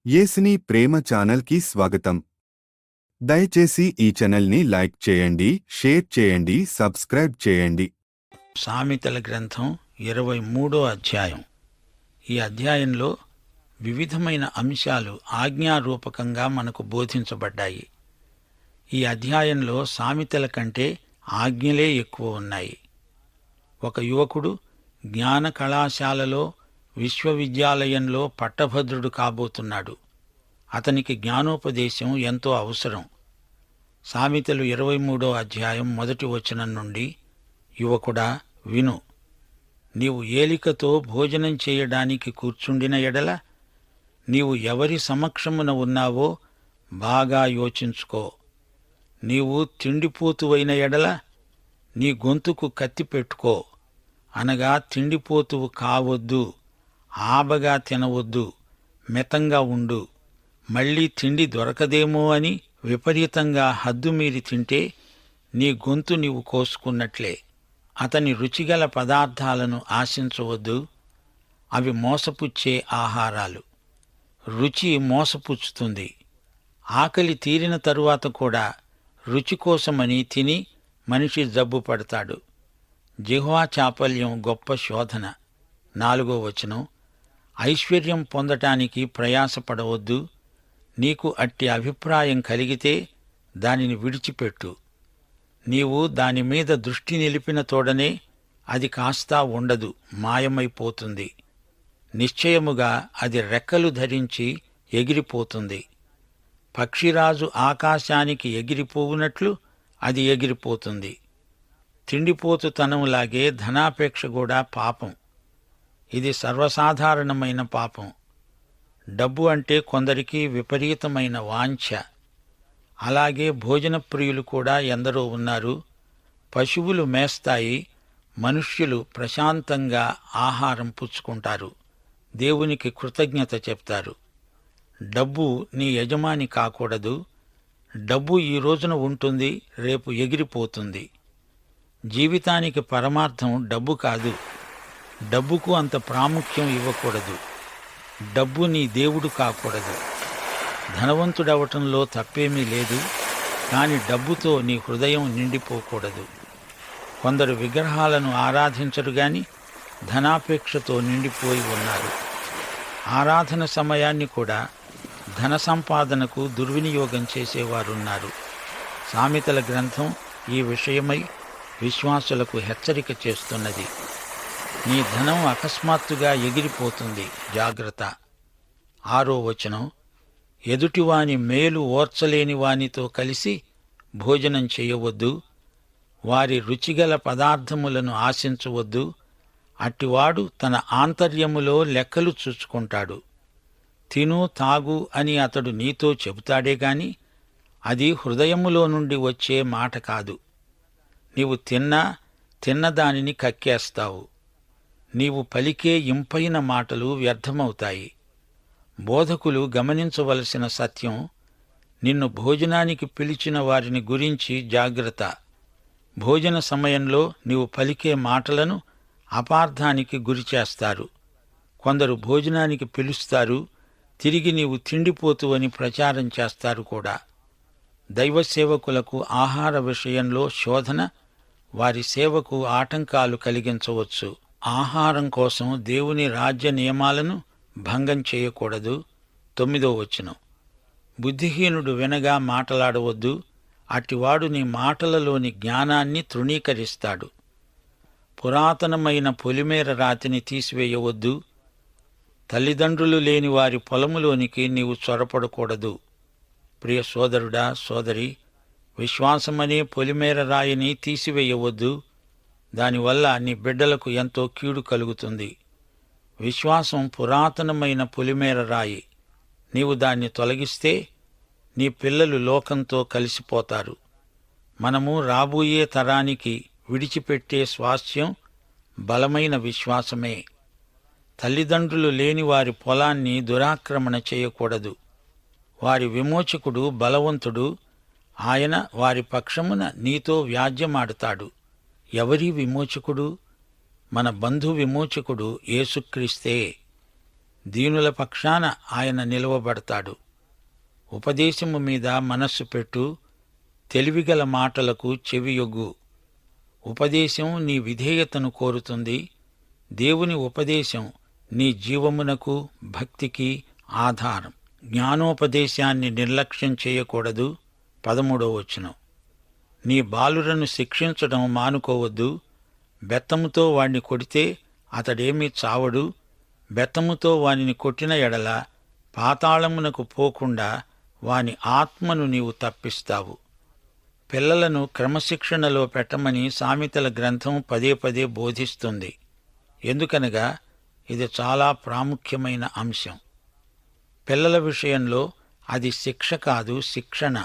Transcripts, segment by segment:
యేసుని ప్రేమ ఛానల్కి స్వాగతం. దయచేసి ఈ ఛానల్ని లైక్ చేయండి, షేర్ చేయండి, సబ్స్క్రైబ్ చేయండి. సామెతల గ్రంథం 23 అధ్యాయం. ఈ అధ్యాయంలో వివిధమైన అంశాలు ఆజ్ఞారూపకంగా మనకు బోధించబడ్డాయి. ఈ అధ్యాయంలో సామెతల కంటే ఆజ్ఞలే ఎక్కువ ఉన్నాయి. ఒక యువకుడు జ్ఞాన కళాశాలలో విశ్వవిద్యాలయంలో పట్టభద్రుడు కాబోతున్నాడు. అతనికి జ్ఞానోపదేశం ఎంతో అవసరం. సామెతలు 23 అధ్యాయం 1 వచనం నుండి, యువకుడా విను, నీవు ఏలికతో భోజనం చేయడానికి కూర్చుండిన ఎడల నీవు ఎవరి సమక్షమున ఉన్నావో బాగా యోచించుకో. నీవు తిండిపోతువైన ఎడల నీ గొంతుకు కత్తి పెట్టుకో, అనగా తిండిపోతువు కావద్దు, ఆబగా తినవద్దు, మితంగా ఉండు. మళ్లీ తిండి దొరకదేమో అని విపరీతంగా హద్దుమీరి తింటే నీ గొంతు నీవు కోసుకున్నట్లే. అతని రుచిగల పదార్థాలను ఆశించవద్దు, అవి మోసపుచ్చే ఆహారాలు. రుచి మోసపుచ్చుతుంది. ఆకలి తీరిన తరువాత కూడా రుచి కోసమని తిని మనిషి జబ్బు పడతాడు. జిహ్వా చాపల్యం గొప్ప శోధన. 4వ వచనం, ఐశ్వర్యం పొందటానికి ప్రయాసపడవద్దు. నీకు అట్టి అభిప్రాయం కలిగితే దానిని విడిచిపెట్టు. నీవు దానిమీద దృష్టి నిలిపిన తోడనే అది కాస్తా ఉండదు, మాయమైపోతుంది. నిశ్చయముగా అది రెక్కలు ధరించి ఎగిరిపోతుంది. పక్షిరాజు ఆకాశానికి ఎగిరిపోవునట్లు అది ఎగిరిపోతుంది. తిండిపోతుతనంలాగే ధనాపేక్ష కూడా పాపం. ఇది సర్వసాధారణమైన పాపం. డబ్బు అంటే కొందరికి విపరీతమైన వాంఛ. అలాగే భోజన ప్రియులు కూడా ఎందరో ఉన్నారు. పశువులు మేస్తాయి, మనుష్యులు ప్రశాంతంగా ఆహారం పుచ్చుకుంటారు, దేవునికి కృతజ్ఞత చెప్తారు. డబ్బు నీ యజమాని కాకూడదు. డబ్బు ఈ రోజున ఉంటుంది, రేపు ఎగిరిపోతుంది. జీవితానికి పరమార్థం డబ్బు కాదు. డబ్బుకు అంత ప్రాముఖ్యం ఇవ్వకూడదు. డబ్బు నీ దేవుడు కాకూడదు. ధనవంతుడవటంలో తప్పేమీ లేదు, కాని డబ్బుతో నీ హృదయం నిండిపోకూడదు. కొందరు విగ్రహాలను ఆరాధించరు గాని ధనాపేక్షతో నిండిపోయి ఉన్నారు. ఆరాధన సమయాన్ని కూడా ధన సంపాదనకు దుర్వినియోగం చేసేవారున్నారు. సామెతల గ్రంథం ఈ విషయమై విశ్వాసులకు హెచ్చరిక చేస్తున్నది. నీ ధనం అకస్మాత్తుగా ఎగిరిపోతుంది, జాగ్రత్త. 6వ వచనం, ఎదుటివాని మేలు ఓర్చలేని వానితో కలిసి భోజనం చేయవద్దు. వారి రుచిగల పదార్థములను ఆశించవద్దు. అట్టివాడు తన ఆంతర్యములో లెక్కలు చూచుకుంటాడు. తిను తాగు అని అతడు నీతో చెబుతాడే గాని అది హృదయములో నుండి వచ్చే మాట కాదు. నీవు తిన్నదానిని కక్కేస్తావు. నీవు పలికే ఇంపైన మాటలు వ్యర్థమవుతాయి. బోధకులు గమనించవలసిన సత్యం, నిన్ను భోజనానికి పిలిచిన వారిని గురించి జాగ్రత్త. భోజన సమయంలో నీవు పలికే మాటలను అపార్థానికి గురిచేస్తారు. కొందరు భోజనానికి పిలుస్తారు, తిరిగి నీవు తిండిపోతువని ప్రచారం చేస్తారు కూడా. దైవ సేవకులకు ఆహార విషయంలో శోధన వారి సేవకు ఆటంకాలు కలిగించవచ్చు. ఆహారం కోసం దేవుని రాజ్య నియమాలను భంగం చేయకూడదు. 9వ వచనం, బుద్ధిహీనుడు వినగా మాటలాడవద్దు. అట్టివాడు నీ మాటలలోని జ్ఞానాన్ని తృణీకరిస్తాడు. పురాతనమైన పొలిమేర రాతిని తీసివేయవద్దు. తల్లిదండ్రులు లేని వారి పొలములోనికి నీవు చొరపడకూడదు. ప్రియ సోదరుడా, సోదరి, విశ్వాసమనే పొలిమేర రాయిని తీసివేయవద్దు. దానివల్ల నీ బిడ్డలకు ఎంతో కీడు కలుగుతుంది. విశ్వాసం పురాతనమైన పొలిమేర రాయి. నీవు దాన్ని తొలగిస్తే నీ పిల్లలు లోకంతో కలిసిపోతారు. మనము రాబోయే తరానికి విడిచిపెట్టే స్వాస్థ్యం బలమైన విశ్వాసమే. తల్లిదండ్రులు లేని వారి పొలాన్ని దురాక్రమణ చేయకూడదు. వారి విమోచకుడు బలవంతుడు. ఆయన వారి పక్షమున నీతో వ్యాజ్యమాడుతాడు. ఎవరి విమోచకుడు? మన బంధు విమోచకుడు యేసుక్రీస్తే. దీనుల పక్షాన ఆయన నిలువబడతాడు. ఉపదేశము మీద మనస్సు పెట్టు, తెలివిగల మాటలకు చెవియొగ్గు. ఉపదేశం నీ విధేయతను కోరుతుంది. దేవుని ఉపదేశం నీ జీవమునకు భక్తికి ఆధారం. జ్ఞానోపదేశాన్ని నిర్లక్ష్యం చేయకూడదు. 13వ వచనం. నీ బాలురను శిక్షించడం మానుకోవద్దు. బెత్తముతో వాణ్ణి కొడితే అతడేమీ చావడు. బెత్తముతో వానిని కొట్టిన ఎడల పాతాళమునకు పోకుండా వాని ఆత్మను నీవు తప్పిస్తావు. పిల్లలను క్రమశిక్షణలో పెట్టమని సామెతల గ్రంథం పదే పదే బోధిస్తుంది. ఎందుకనగా ఇది చాలా ప్రాముఖ్యమైన అంశం. పిల్లల విషయంలో అది శిక్ష కాదు, శిక్షణ.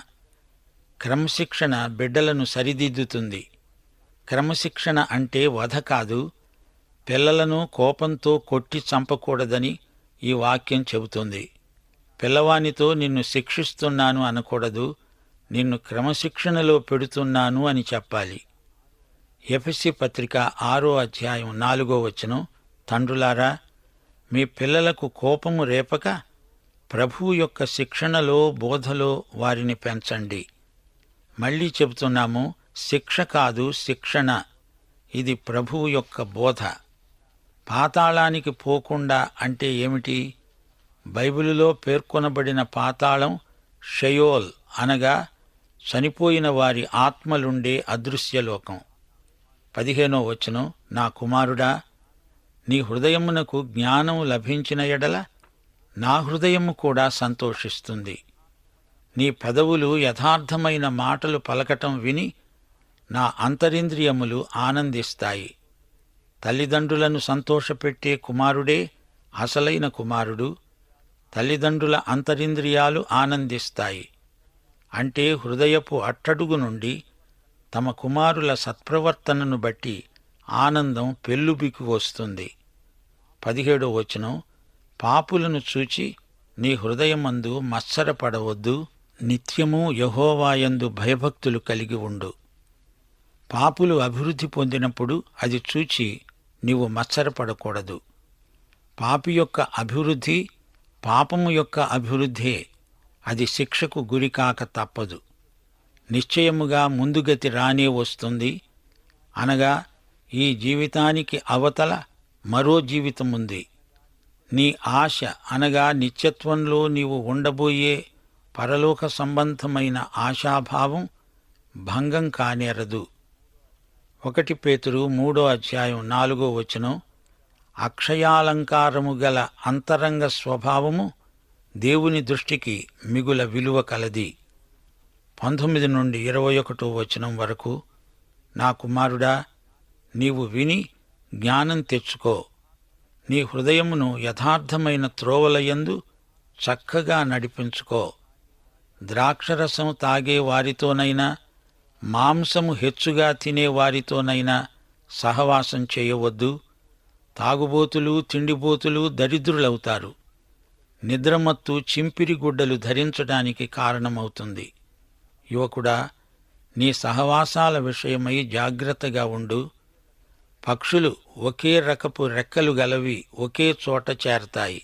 క్రమశిక్షణ బిడ్డలను సరిదిద్దుతుంది. క్రమశిక్షణ అంటే వధ కాదు. పిల్లలను కోపంతో కొట్టి చంపకూడదని ఈ వాక్యం చెబుతుంది. పిల్లవానితో నిన్ను శిక్షిస్తున్నాను అనకూడదు, నిన్ను క్రమశిక్షణలో పెడుతున్నాను అని చెప్పాలి. ఎఫెసీ పత్రిక 6వ అధ్యాయం 4వ వచనం. తండ్రులారా, మీ పిల్లలకు కోపము రేపక ప్రభువు యొక్క శిక్షణలో బోధలో వారిని పెంచండి. మళ్ళీ చెబుతున్నాము, శిక్ష కాదు, శిక్షణ. ఇది ప్రభువు యొక్క బోధ. పాతాళానికి పోకుండా అంటే ఏమిటి? బైబిలులో పేర్కొనబడిన పాతాళం షయోల్ అనగా చనిపోయిన వారి ఆత్మలుండే అదృశ్యలోకం. 15వ వచనం. నా కుమారుడా, నీ హృదయమునకు జ్ఞానం లభించిన ఎడల నా హృదయము కూడా సంతోషిస్తుంది. నీ పెదవులు యథార్థమైన మాటలు పలకటం విని నా అంతరింద్రియములు ఆనందిస్తాయి. తల్లిదండ్రులను సంతోషపెట్టే కుమారుడే అసలైన కుమారుడు. తల్లిదండ్రుల అంతరింద్రియాలు ఆనందిస్తాయి. అంటే హృదయపు అట్టడుగు నుండి తమ కుమారుల సత్ప్రవర్తనను బట్టి ఆనందం పెల్లుబికి వస్తుంది. 17వ వచనం. పాపులను చూచి నీ హృదయమందు మత్సరపడవద్దు. నిత్యము యెహోవాయందు భయభక్తులు కలిగి ఉండు. పాపులు అభివృద్ధి పొందినప్పుడు అది చూచి నీవు మత్సరపడకూడదు. పాపి యొక్క అభివృద్ధి పాపము యొక్క అభివృద్ధే. అది శిక్షకు గురికాక తప్పదు. నిశ్చయముగా ముందుగతి రానే వస్తుంది. అనగా ఈ జీవితానికి అవతల మరో జీవితముంది. నీ ఆశ అనగా నిత్యత్వంలో నీవు ఉండబోయే పరలోక సంబంధమైన ఆశాభావం భంగం కానేరదు. 1 పేతురు 3వ అధ్యాయం 4వ వచనం. అక్షయాలంకారము గల అంతరంగ స్వభావము దేవుని దృష్టికి మిగుల విలువ కలది. 19 నుండి 21వ వచనం వరకు. నా కుమారుడా, నీవు విని జ్ఞానం తెచ్చుకో. నీ హృదయమును యథార్థమైన త్రోవలయందు చక్కగా నడిపించుకో. ద్రాక్షరసం తాగే వారితోనైనా మాంసము హెచ్చుగా తినే వారితోనైనా సహవాసం చేయవద్దు. తాగుబోతులు, తిండిబోతులు దరిద్రులవుతారు. నిద్రమత్తు చింపిరి గుడ్డలు ధరించడానికి కారణమవుతుంది. యువకుడా, నీ సహవాసాల విషయమై జాగ్రత్తగా ఉండు. పక్షులు ఒకే రకపు రెక్కలు గలవి ఒకే చోట చేరతాయి.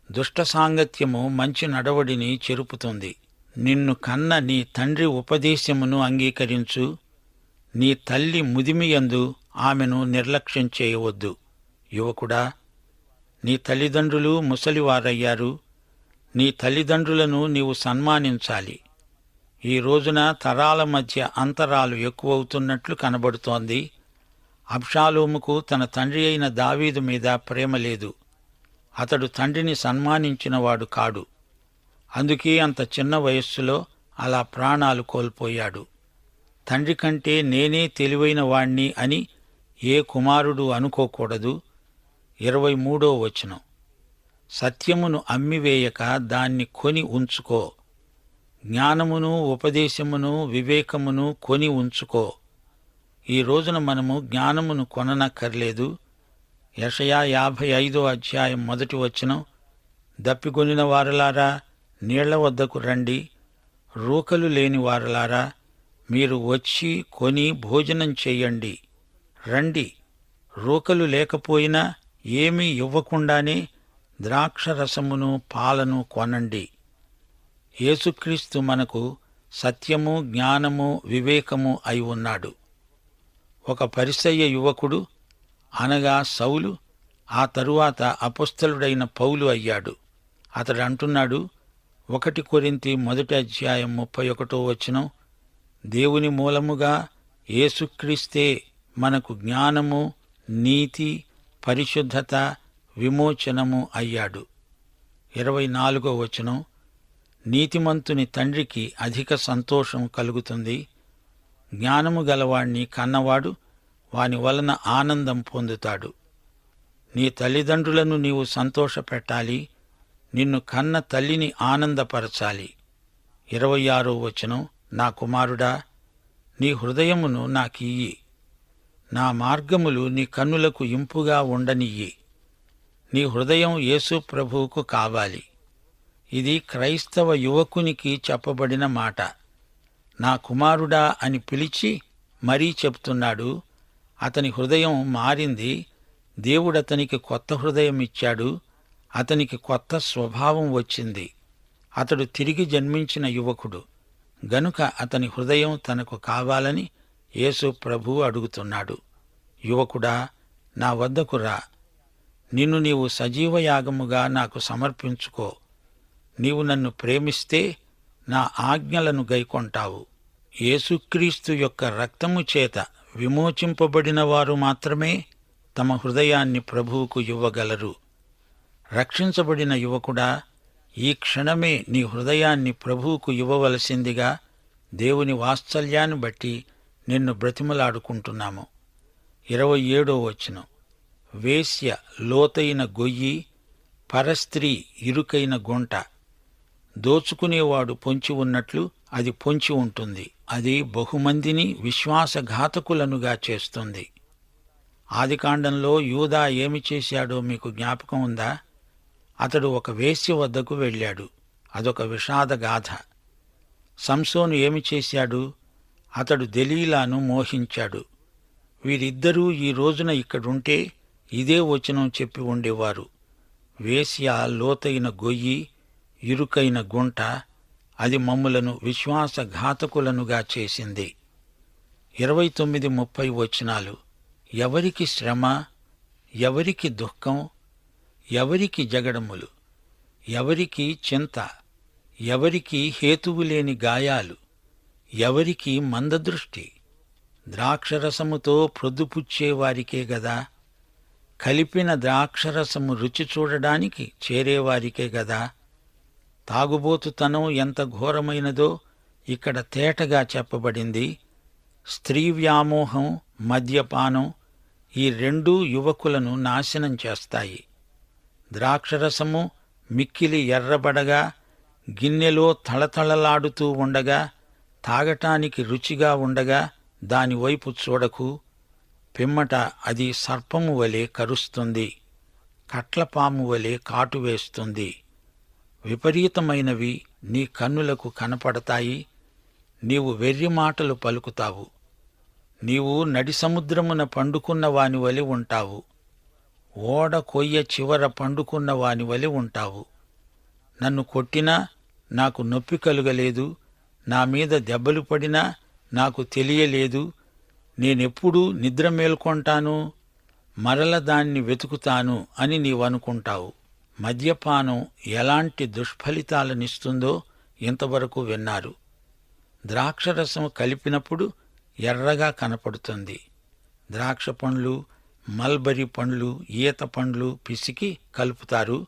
దుష్ట సాంగత్యము మంచి నడవడిని చెరుపుతుంది. నిన్ను కన్న నీ తండ్రి ఉపదేశమును అంగీకరించు. నీ తల్లి ముదిమియందు ఆమెను నిర్లక్ష్యం చేయవద్దు. యువకుడా, నీ తల్లిదండ్రులు ముసలివారయ్యారు. నీ తల్లిదండ్రులను నీవు సన్మానించాలి. ఈ రోజున తరాల మధ్య అంతరాలు ఎక్కువవుతున్నట్లు కనబడుతోంది. అబ్షాలోముకు తన తండ్రి అయిన దావీదు మీద ప్రేమ లేదు. అతడు తండ్రిని సన్మానించినవాడు కాడు. అందుకే అంత చిన్న వయస్సులో అలా ప్రాణాలు కోల్పోయాడు. తండ్రి కంటే నేనే తెలివైన వాణ్ణి అని ఏ కుమారుడు అనుకోకూడదు. 23వ వచనం. సత్యమును అమ్మివేయక దాన్ని కొని ఉంచుకో. జ్ఞానమును, ఉపదేశమును, వివేకమును కొని ఉంచుకో. ఈ రోజున మనము జ్ఞానమును కొననక్కర్లేదు. యెషయా 55వ అధ్యాయం 1వ వచనం. దప్పికొనిన వారలారా, నీళ్ల వద్దకు రండి. రూకలు లేని వారలారా, మీరు వచ్చి కొని భోజనం చెయ్యండి. రండి. రూకలు లేకపోయినా ఏమీ ఇవ్వకుండానే ద్రాక్షరసమును పాలను కొనండి. యేసుక్రీస్తు మనకు సత్యము, జ్ఞానము, వివేకము అయి ఉన్నాడు. ఒక పరిసయ్య యువకుడు అనగా సౌలు ఆ తరువాత అపొస్తలుడైన పౌలు అయ్యాడు. అతడు అంటున్నాడు, 1 కొరింథీ 1:31 దేవుని మూలముగా యేసుక్రీస్తే మనకు జ్ఞానము, నీతి, పరిశుద్ధత, విమోచనము అయ్యాడు. 24 నీతిమంతుని తండ్రికి అధిక సంతోషం కలుగుతుంది. జ్ఞానము గలవాణ్ణి కన్నవాడు వాని వలన ఆనందం పొందుతాడు. నీ తల్లిదండ్రులను నీవు సంతోషపెట్టాలి, నిన్ను కన్న తల్లిని ఆనందపరచాలి. 26 నా కుమారుడా, నీ హృదయమును నాకియ్యి, నా మార్గములు నీ కన్నులకు ఇంపుగా ఉండనియ్యి. నీ హృదయం యేసు ప్రభువుకు కావాలి. ఇది క్రైస్తవ యువకునికి చెప్పబడిన మాట. నా కుమారుడా అని పిలిచి మరీ చెప్తున్నాడు. అతని హృదయం మారింది. దేవుడతనికి కొత్త హృదయం ఇచ్చాడు. అతనికి కొత్త స్వభావం వచ్చింది. అతడు తిరిగి జన్మించిన యువకుడు గనుక అతని హృదయం తనకు కావాలని యేసు ప్రభువు అడుగుతున్నాడు. యువకుడా, నా వద్దకు రా, నిన్ను నీవు సజీవయాగముగా నాకు సమర్పించుకో. నీవు నన్ను ప్రేమిస్తే నా ఆజ్ఞలను గైకొంటావు. యేసుక్రీస్తు యొక్క రక్తము చేత విమోచింపబడిన వారు మాత్రమే తమ హృదయాన్ని ప్రభువుకు ఇవ్వగలరు. రక్షించబడిన యువకుడా, ఈ క్షణమే నీ హృదయాన్ని ప్రభువుకు ఇవ్వవలసిందిగా దేవుని వాత్సల్యాన్ని బట్టి నిన్ను బ్రతిమలాడుకుంటున్నాము. 27 వేశ్య లోతైన గొయ్యి, పరస్త్రీ ఇరుకైన గుంట. దోచుకునేవాడు పొంచి ఉన్నట్లు అది పొంచి ఉంటుంది. అది బహుమందిని విశ్వాసఘాతకులనుగా చేస్తుంది. ఆదికాండంలో యూదా ఏమి చేశాడో మీకు జ్ఞాపకం ఉందా? అతడు ఒక వేశ్య వద్దకు వెళ్ళాడు. అదొక విషాదగాథ. సంసోను ఏమి చేశాడు? అతడు దెలీలాను మోహించాడు. వీరిద్దరూ ఈ రోజున ఇక్కడుంటే ఇదే వచనం చెప్పి ఉండేవారు. వేశ్య లోతైన గొయ్యి, ఇరుకైన గుంట, అది మమ్ములను విశ్వాసఘాతకులనుగా చేసింది. 29-30 ఎవరికి శ్రమ, ఎవరికి దుఃఖం, ఎవరికి జగడములు, ఎవరికి చింత, ఎవరికి హేతువులేని గాయాలు, ఎవరికి మందదృష్టి. ద్రాక్షరసముతో ప్రొద్దుపుచ్చేవారికే గదా, కలిపిన ద్రాక్షరసము రుచి చూడడానికి చేరేవారికే గదా. తాగుబోతుతనం ఎంత ఘోరమైనదో ఇక్కడ తేటగా చెప్పబడింది. స్త్రీ వ్యామోహం, మద్యపానం ఈ రెండూ యువకులను నాశనం చేస్తాయి. ద్రాక్షరసము మిక్కిలి ఎర్రబడగా, గిన్నెలో తళతళలాడుతూ ఉండగా, తాగటానికి రుచిగా ఉండగా దానివైపు చూడకు. పిమ్మట అది సర్పము వలె కరుస్తుంది, కట్లపాము వలె కాటువేస్తుంది. విపరీతమైనవి నీ కన్నులకు కనపడతాయి. నీవు వెర్రి మాటలు పలుకుతావు. నీవు నడి సముద్రమున పండుకున్న వాని వలె ఉంటావు. ఓడ కొయ్య చివర పండుకున్న వాని వలె ఉంటావు. నన్ను కొట్టినా నాకు నొప్పి కలుగలేదు, నా మీద దెబ్బలు పడినా నాకు తెలియలేదు. నేనెప్పుడు నిద్ర మేల్కొంటాను, మరల దాన్ని వెతుకుతాను అని నీవనుకుంటావు. మద్యపానం ఎలాంటి దుష్ఫలితాలనిస్తుందో ఇంతవరకు విన్నారు. ద్రాక్షరసం కలిపినప్పుడు ఎర్రగా కనపడుతుంది. ద్రాక్ష పండ్లు, మల్బరీ పండ్లు, ఈత పండ్లు పిసికి కలుపుతారు.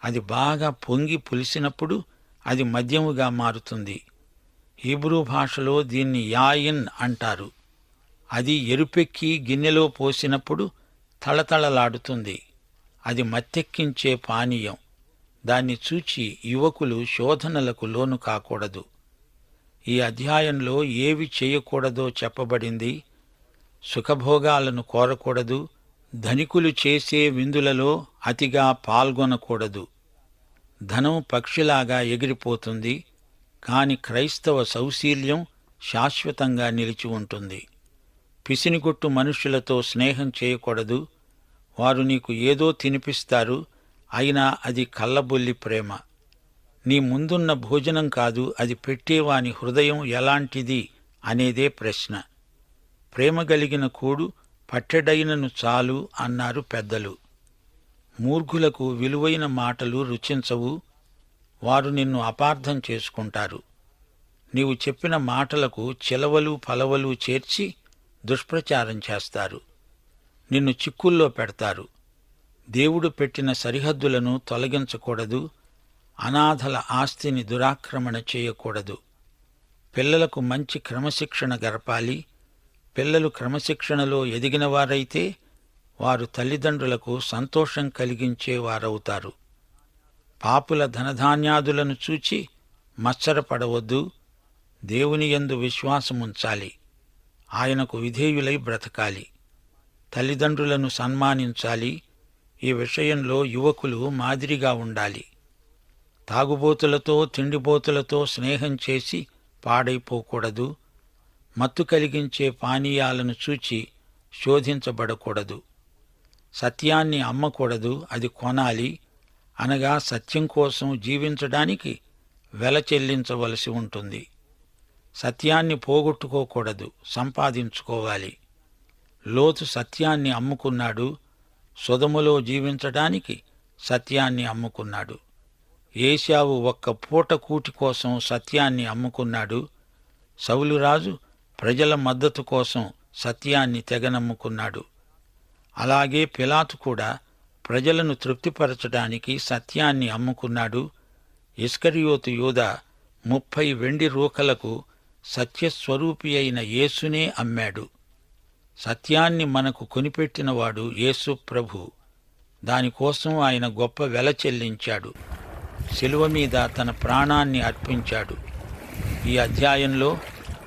అది బాగా పొంగి పులిసినప్పుడు అది మద్యముగా మారుతుంది. హీబ్రూ భాషలో దీన్ని యాయిన్ అంటారు. అది ఎరుపెక్కి గిన్నెలో పోసినప్పుడు తళతళలాడుతుంది. అది మత్తెక్కించే పానీయం. దాన్ని చూచి యువకులు శోధనలకు లోను కాకూడదు. ఈ అధ్యాయంలో ఏవి చేయకూడదో చెప్పబడింది. సుఖభోగాలను కోరకూడదు. ధనికులు చేసే విందులలో అతిగా పాల్గొనకూడదు. ధనం పక్షిలాగా ఎగిరిపోతుంది, కాని క్రైస్తవ సౌశీల్యం శాశ్వతంగా నిలిచి ఉంటుంది. పిసినిగొట్టు మనుష్యులతో స్నేహం చేయకూడదు. వారు నీకు ఏదో తినిపిస్తారు, అయినా అది కల్లబొల్లి ప్రేమ. నీ ముందున్న భోజనం కాదు, అది పెట్టేవాని హృదయం ఎలాంటిది అనేదే ప్రశ్న. ప్రేమ గలిగిన కూడు పట్టెడైనను చాలు అన్నారు పెద్దలు. మూర్ఖులకు విలువైన మాటలు రుచించవు, వారు నిన్ను అపార్థం చేసుకుంటారు. నీవు చెప్పిన మాటలకు చిలవలు పలవలు చేర్చి దుష్ప్రచారం చేస్తారు, నిన్ను చిక్కుల్లో పెడతారు. దేవుడు పెట్టిన సరిహద్దులను తొలగించకూడదు, అనాథల ఆస్తిని దురాక్రమణ చేయకూడదు. పిల్లలకు మంచి క్రమశిక్షణ గరపాలి. పిల్లలు క్రమశిక్షణలో ఎదిగినవారైతే వారు తల్లిదండ్రులకు సంతోషం కలిగించేవారవుతారు. పాపుల ధనధాన్యాదులను చూచి మత్సరపడవద్దు. దేవుని యందు విశ్వాసముంచాలి, ఆయనకు విధేయులై బ్రతకాలి. తల్లిదండ్రులను సన్మానించాలి. ఈ విషయంలో యువకులు మాదిరిగా ఉండాలి. తాగుబోతులతో తిండిబోతులతో స్నేహం చేసి పాడైపోకూడదు. మత్తు కలిగించే పానీయాలను చూచి శోధించబడకూడదు. సత్యాన్ని అమ్మకూడదు, అది కొనాలి. అనగా సత్యం కోసం జీవించడానికి వెల చెల్లించవలసి ఉంటుంది. సత్యాన్ని పోగొట్టుకోకూడదు, సంపాదించుకోవాలి. లోతు సత్యాన్ని అమ్ముకున్నాడు, సొదొములో జీవించడానికి సత్యాన్ని అమ్ముకున్నాడు. ఏశావు ఒక్క పూట కూటి కోసం సత్యాన్ని అమ్ముకున్నాడు. సౌలురాజు ప్రజల మద్దతు కోసం సత్యాన్ని తెగనమ్ముకున్నాడు. అలాగే పిలాతు కూడా ప్రజలను తృప్తిపరచడానికి సత్యాన్ని అమ్ముకున్నాడు. ఇస్కరియోతు యూదా 30 వెండి రూకలకు సత్యస్వరూపి అయిన యేసునే అమ్మాడు. సత్యాన్ని మనకు కొనిపెట్టినవాడు యేసు ప్రభు. దానికోసం ఆయన గొప్ప వెల చెల్లించాడు. శిలువ మీద తన ప్రాణాన్ని అర్పించాడు. ఈ అధ్యాయంలో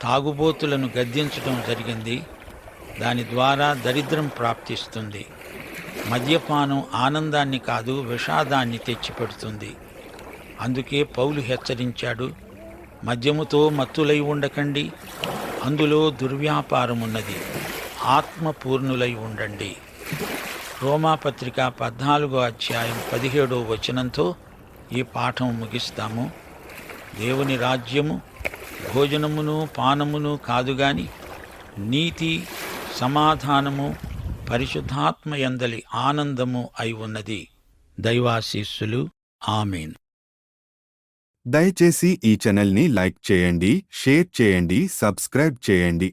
తాగుబోతులను గద్దించడం జరిగింది. దాని ద్వారా దరిద్రం ప్రాప్తిస్తుంది. మద్యపానం ఆనందాన్ని కాదు, విషాదాన్ని తెచ్చిపెడుతుంది. అందుకే పౌలు హెచ్చరించాడు, మద్యముతో మత్తులై ఉండకండి, అందులో దుర్వ్యాపారమున్నది, ఆత్మపూర్ణులై ఉండండి. రోమాపత్రిక 14వ అధ్యాయం 17వ వచనంతో ఈ పాఠం ముగిస్తాము. దేవుని రాజ్యము భోజనమును పానమును కాదుగాని నీతి, సమాధానము, పరిశుద్ధాత్మ యందలి ఆనందము అయి ఉన్నది. దైవాశీస్సులు. ఆమేన్. దయచేసి ఈ ఛానల్ని లైక్ చేయండి, షేర్ చేయండి, సబ్స్క్రైబ్ చేయండి.